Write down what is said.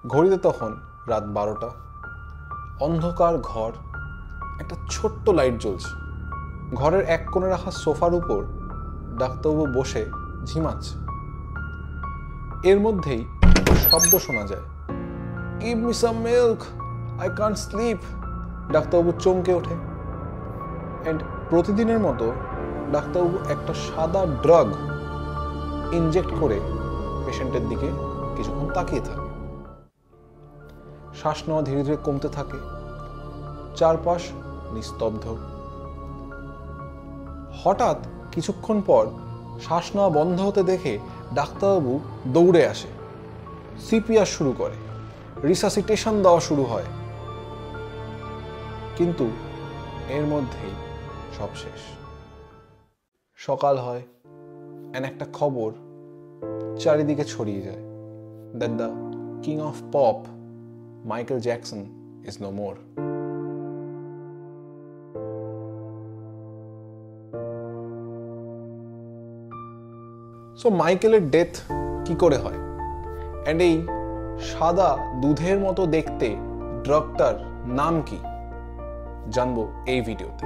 ঘড়িতে তখন রাত 12টা। অন্ধকার ঘর, একটা ছোট্ট লাইট জ্বলছে। ঘরের এক কোণে রাখা সোফার উপর ডাক্তারবাবু বসে ঝিমাচ্ছে। এর মধ্যেই শব্দ শোনা যায়, give me some milk, I can't slip. ডাক্তারবাবু চমকে ওঠে। অ্যান্ড প্রতিদিনের মতো ডাক্তারবাবু একটা সাদা ড্রাগ ইনজেক্ট করে পেশেন্টের দিকে কিছুক্ষণ তাকিয়ে থাকে। শ্বাস নেওয়া ধীরে ধীরে কমতে থাকে। চারপাশ নিস্তব্ধ। হঠাৎ কিছুক্ষণ পর শ্বাস নেওয়া বন্ধ হতে দেখে ডাক্তারবাবু দৌড়ে আসে, সিপিআর শুরু করে, রিসাসিটেশন দেওয়া শুরু হয়। কিন্তু এর মধ্যেই সব শেষ। সকাল হয়, একটা খবর চারিদিকে ছড়িয়ে যায়, that the king of pop, Michael Jackson, is no more. So মাইকেলের ডেথ কি করে হয়, অ্যান্ড এই সাদা দুধের মতো দেখতে ড্রাগটার নাম কি, জানবো এই ভিডিওতে।